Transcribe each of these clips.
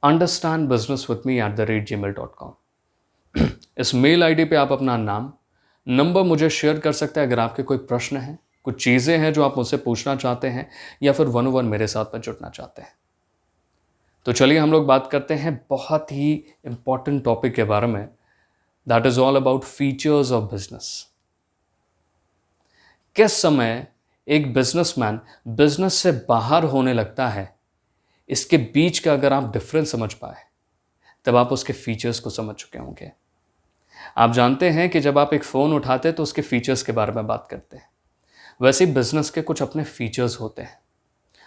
understandbusinesswithme@gmail.com। इस mail ID पे आप अपना नाम, नंबर मुझे शेयर कर सकते हैं अगर आपके कोई प्रश्न हैं, कुछ चीज़ें हैं जो आप मुझसे पूछना चाहते हैं या फिर वन वन मेरे साथ में जुड़ना चाहते हैं। तो चलिए हम लोग बात करते हैं बहुत ही इंपॉर्टेंट टॉपिक के बारे में, that is all about features of business. किस समय एक बिजनेसमैन बिजनेस से बाहर होने लगता है, इसके बीच का अगर आप डिफरेंस समझ पाए तब आप उसके फीचर्स को समझ चुके होंगे। आप जानते हैं कि जब आप एक फ़ोन उठाते हैं तो उसके फीचर्स के बारे में बात करते हैं, वैसे ही बिजनेस के कुछ अपने फीचर्स होते हैं।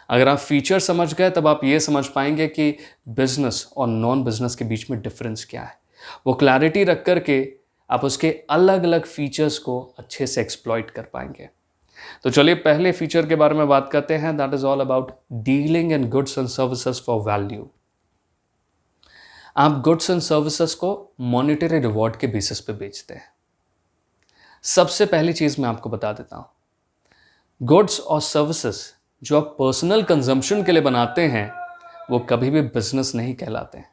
अगर आप फीचर समझ गए तब आप ये समझ पाएंगे कि बिजनेस और नॉन बिजनेस के बीच में डिफरेंस क्या है। वो क्लैरिटी रख कर के आप उसके अलग अलग फीचर्स को अच्छे से एक्सप्लॉइट कर पाएंगे। तो चलिए पहले फीचर के बारे में बात करते हैं, that is all about dealing in goods and services for value. आप गुड्स एंड सर्विसेज को मॉनिटरी रिवॉर्ड के बेसिस पे बेचते हैं। सबसे पहली चीज मैं आपको बता देता हूं, गुड्स और सर्विसेज जो आप पर्सनल कंजम्पशन के लिए बनाते हैं वो कभी भी बिजनेस नहीं कहलाते हैं।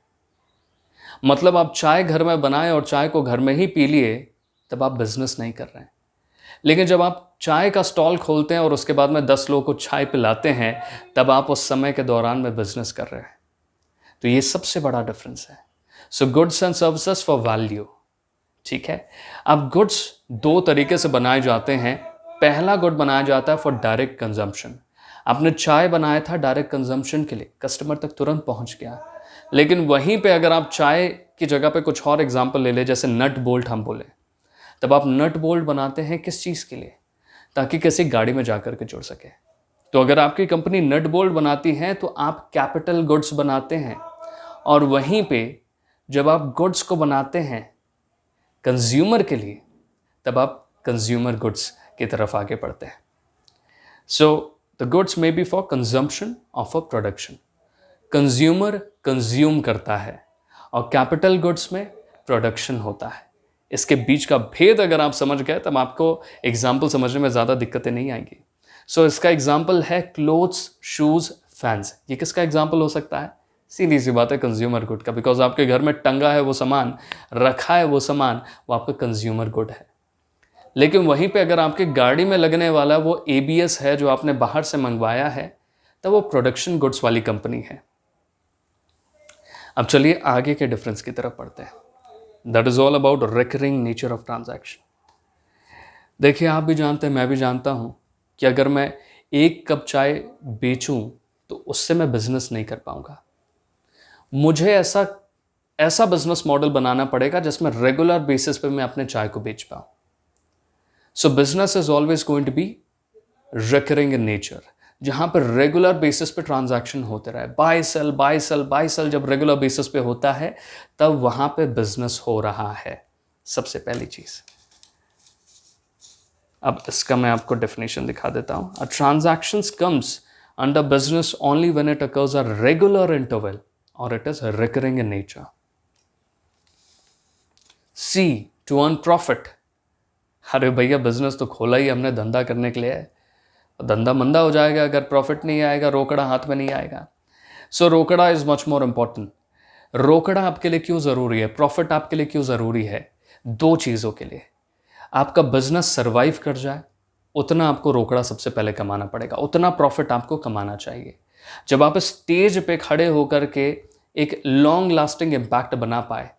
मतलब आप चाय घर में बनाए और चाय को घर में ही पी लिए तब आप बिजनेस नहीं कर रहे हैं। लेकिन जब आप चाय का स्टॉल खोलते हैं और उसके बाद में 10 लोगों को चाय पिलाते हैं तब आप उस समय के दौरान में बिजनेस कर रहे हैं। तो ये सबसे बड़ा डिफरेंस है। So goods and services for value, ठीक है। अब गुड्स दो तरीके से बनाए जाते हैं। पहला गुड बनाया जाता है फॉर डायरेक्ट कंजम्पशन। आपने चाय बनाया था डायरेक्ट कंजम्पशन के लिए, कस्टमर तक तुरंत पहुंच गया। लेकिन वहीं पे अगर आप चाय की जगह पे कुछ और एग्जांपल ले ले, जैसे नट बोल्ट हम बोले, तब आप नट बोल्ट बनाते हैं किस चीज़ के लिए? ताकि किसी गाड़ी में जाकर के जुड़ सके। तो अगर आपकी कंपनी नट बोल्ट बनाती है तो आप कैपिटल गुड्स बनाते हैं, और वहीं पे जब आप गुड्स को बनाते हैं कंज्यूमर के लिए तब आप कंज्यूमर गुड्स की तरफ आगे बढ़ते हैं। So the goods may be for consumption और फॉर प्रोडक्शन। कंज्यूमर कंज्यूम करता है और कैपिटल गुड्स में प्रोडक्शन होता है। इसके बीच का भेद अगर आप समझ गए तब आपको एग्जाम्पल समझने में ज़्यादा दिक्कतें नहीं आएंगी। सो इसका एग्जाम्पल है क्लोथ्स, शूज़, फैंस। ये किसका एग्जाम्पल हो सकता है? सीधी सी बात है, कंज्यूमर गुड का। बिकॉज आपके घर में टंगा है वो सामान, रखा है वो सामान, वो आपका कंज्यूमर गुड है। लेकिन वहीं पे अगर आपके गाड़ी में लगने वाला वो ABS है जो आपने बाहर से मंगवाया है, तब वो प्रोडक्शन गुड्स वाली कंपनी है। अब चलिए आगे के डिफरेंस की तरफ पढ़ते हैं। That is all about recurring nature of transaction. देखिए, आप भी जानते हैं, मैं भी जानता हूं कि अगर मैं एक कप चाय बेचूं तो उससे मैं बिजनेस नहीं कर पाऊंगा। मुझे ऐसा बिजनेस मॉडल बनाना पड़ेगा जिसमें रेगुलर बेसिस पे मैं अपने चाय को बेच पाऊं। So business is always going to be recurring in nature, जहां पर रेगुलर बेसिस पे ट्रांजैक्शन होते रहे। Buy sell buy sell buy sell जब रेगुलर बेसिस पे होता है तब वहां पे बिजनेस हो रहा है। सबसे पहली चीज। अब इसका मैं आपको डेफिनेशन दिखा देता हूं। A transactions comes under business only when it occurs a regular interval और it is recurring in nature. See, to earn profit. अरे भैया, बिजनेस तो खोला ही हमने धंधा करने के लिए है। धंधा मंदा हो जाएगा अगर प्रॉफिट नहीं आएगा, रोकड़ा हाथ में नहीं आएगा। सो रोकड़ा इज मच मोर इंपॉर्टेंट। रोकड़ा आपके लिए क्यों जरूरी है? प्रॉफिट आपके लिए क्यों जरूरी है? दो चीजों के लिए। आपका बिजनेस सरवाइव कर जाए उतना आपको रोकड़ा सबसे पहले कमाना पड़ेगा, उतना प्रॉफिट आपको कमाना चाहिए। जब आप स्टेज पे खड़े होकर के एक लॉन्ग लास्टिंग इम्पैक्ट बना पाए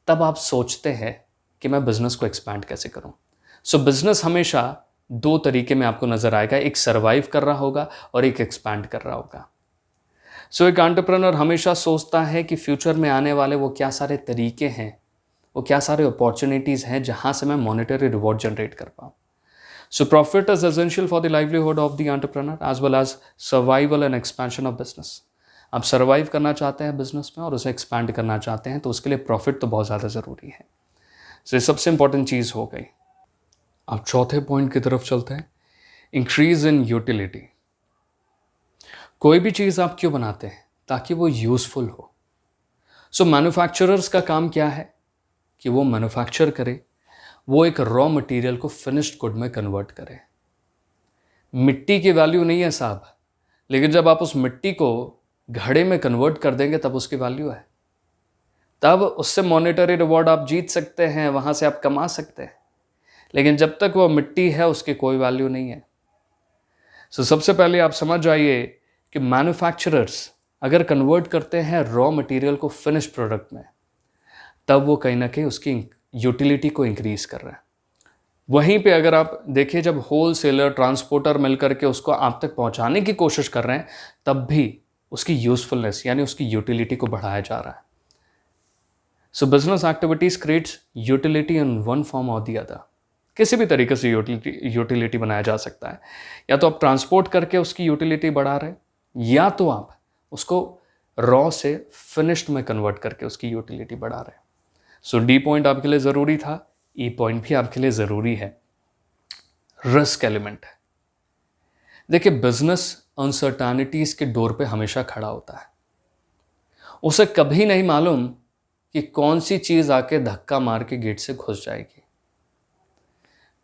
तब आप सोचते हैं कि मैं बिजनेस को एक्सपैंड कैसे करूं। सो बिजनेस हमेशा दो तरीके में आपको नजर आएगा, एक सर्वाइव कर रहा होगा और एक एक्सपैंड कर रहा होगा। सो एक एंटरप्रेन्योर हमेशा सोचता है कि फ्यूचर में आने वाले वो क्या सारे तरीके हैं, वो क्या सारे अपॉर्चुनिटीज हैं जहां से मैं मॉनेटरी रिवॉर्ड जनरेट कर पाऊं। So profit is essential for the livelihood of the entrepreneur as well as survival and expansion of business. आप सर्वाइव करना चाहते हैं बिजनेस में और उसे एक्सपैंड करना चाहते हैं तो उसके लिए प्रॉफिट तो बहुत ज़्यादा ज़रूरी है। सो ये सबसे इंपॉर्टेंट चीज़ हो गई। अब चौथे पॉइंट की तरफ चलते हैं, इंक्रीज इन यूटिलिटी। कोई भी चीज़ आप क्यों बनाते हैं? ताकि वो यूजफुल हो। सो मैन्युफैक्चरर्स का काम क्या है कि वो मैन्युफैक्चर करे, वो एक रॉ मटेरियल को फिनिश्ड गुड में कन्वर्ट करे। मिट्टी की वैल्यू नहीं है साहब, लेकिन जब आप उस मिट्टी को घड़े में कन्वर्ट कर देंगे तब उसकी वैल्यू है, तब उससे मॉनेटरी रिवॉर्ड आप जीत सकते हैं, वहाँ से आप कमा सकते हैं। लेकिन जब तक वो मिट्टी है उसकी कोई वैल्यू नहीं है। सबसे पहले आप समझ जाइए कि मैन्युफैक्चरर्स अगर कन्वर्ट करते हैं रॉ मटेरियल को फिनिश प्रोडक्ट में, तब वो कहीं ना कहीं उसकी यूटिलिटी को इंक्रीज कर रहा है। वहीं पे अगर आप देखिए, जब होल सेलर ट्रांसपोर्टर मिलकर के उसको आप तक पहुंचाने की कोशिश कर रहे हैं, तब भी उसकी यूजफुलनेस यानी उसकी यूटिलिटी को बढ़ाया जा रहा है। सो business activities creates utility in one form और दी अदर। किसी भी तरीके से यूटिलिटी बनाया जा सकता है। या तो आप ट्रांसपोर्ट करके उसकी यूटिलिटी बढ़ा रहे हैं, या तो आप उसको रॉ से फिनिश्ड में कन्वर्ट करके उसकी यूटिलिटी बढ़ा रहे हैं। सो डी पॉइंट आपके लिए ज़रूरी था, ई पॉइंट भी आपके लिए ज़रूरी है। रिस्क एलिमेंट है। देखिए, बिजनेस अनसर्टेनिटीज के डोर पे हमेशा खड़ा होता है। उसे कभी नहीं मालूम कि कौन सी चीज़ आके धक्का मार के गेट से घुस जाएगी।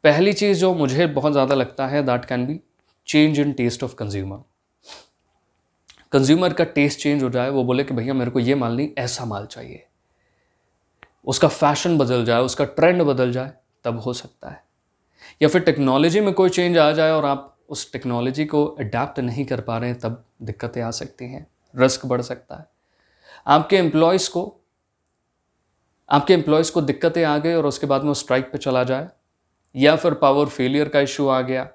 पहली चीज़ जो मुझे बहुत ज़्यादा लगता है, that can be change in taste of consumer. Consumer का टेस्ट चेंज हो जाए, वो बोले कि भैया मेरे को ये माल नहीं, ऐसा माल चाहिए। उसका फैशन बदल जाए, उसका ट्रेंड बदल जाए, तब हो सकता है। या फिर टेक्नोलॉजी में कोई चेंज आ जाए और आप उस टेक्नोलॉजी को अडेप्ट नहीं कर पा रहे हैं, तब दिक्कतें आ सकती हैं, रिस्क बढ़ सकता है। आपके एम्प्लॉयज़ को दिक्कतें आ गई और उसके बाद में वो स्ट्राइक पे चला जाए, या फिर पावर फेलियर का इशू आ गया,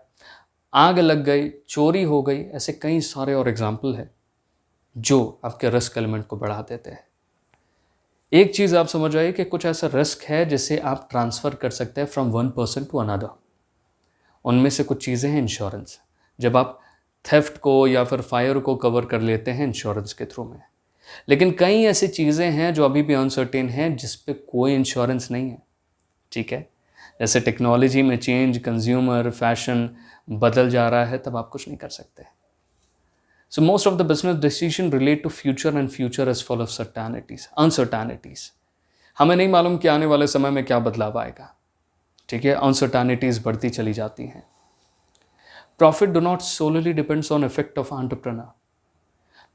आग लग गई, चोरी हो गई, ऐसे कई सारे और एग्जाम्पल है जो आपके रिस्क एलिमेंट को बढ़ा देते हैं। एक चीज़ आप समझ आइए कि कुछ ऐसा रिस्क है जिसे आप ट्रांसफ़र कर सकते हैं from one person to another. उनमें से कुछ चीज़ें हैं इंश्योरेंस। जब आप थेफ्ट को या फिर फायर को कवर कर लेते हैं इंश्योरेंस के थ्रू में। लेकिन कई ऐसी चीज़ें हैं जो अभी भी अनसर्टेन हैं, जिस पे कोई इंश्योरेंस नहीं है। ठीक है, जैसे टेक्नोलॉजी में चेंज, कंज्यूमर, फैशन बदल जा रहा है, तब आप कुछ नहीं कर सकते। So most of the business decision relate to future, and future is full of uncertainties. हमें नहीं मालूम कि आने वाले समय में क्या बदलाव आएगा। ठीक है, अनसर्टेनिटीज बढ़ती चली जाती हैं। Profit do not solely depends on effect of entrepreneur.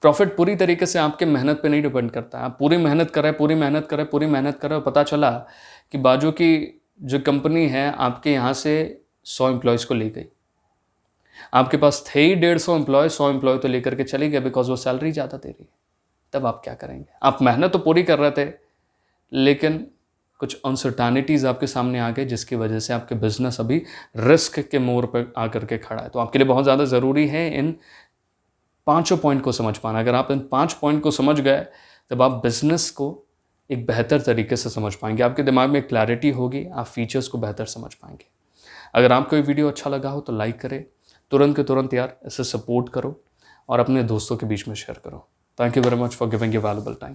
Profit पूरी तरीके से आपके मेहनत पे नहीं डिपेंड करता है। आप पूरी मेहनत करें, पता चला कि बाजू की जो कंपनी है आपके यहाँ से 100 एम्प्लॉयज़ को ले गई। आपके पास थे ही 150 एम्प्लॉय, 100 एम्प्लॉय तो लेकर के चले गए बिकॉज वो सैलरी ज़्यादा दे रही है। तब आप क्या करेंगे? आप मेहनत तो पूरी कर रहे थे, लेकिन कुछ अनसर्टेनिटीज़ आपके सामने आ गए, जिसकी वजह से आपके बिजनेस अभी रिस्क के मोड़ पर आकर के खड़ा है। तो आपके लिए बहुत ज़्यादा ज़रूरी है इन 5 पॉइंट को समझ पाना। अगर आप इन 5 पॉइंट को समझ गए, तब आप बिजनेस को एक बेहतर तरीके से समझ पाएंगे। आपके दिमाग में क्लैरिटी होगी, आप फीचर्स को बेहतर समझ पाएंगे। अगर आपको ये वीडियो अच्छा लगा हो तो लाइक करें, तुरंत के तुरंत यार इसे सपोर्ट करो और अपने दोस्तों के बीच में शेयर करो। Thank you very much for giving your valuable time.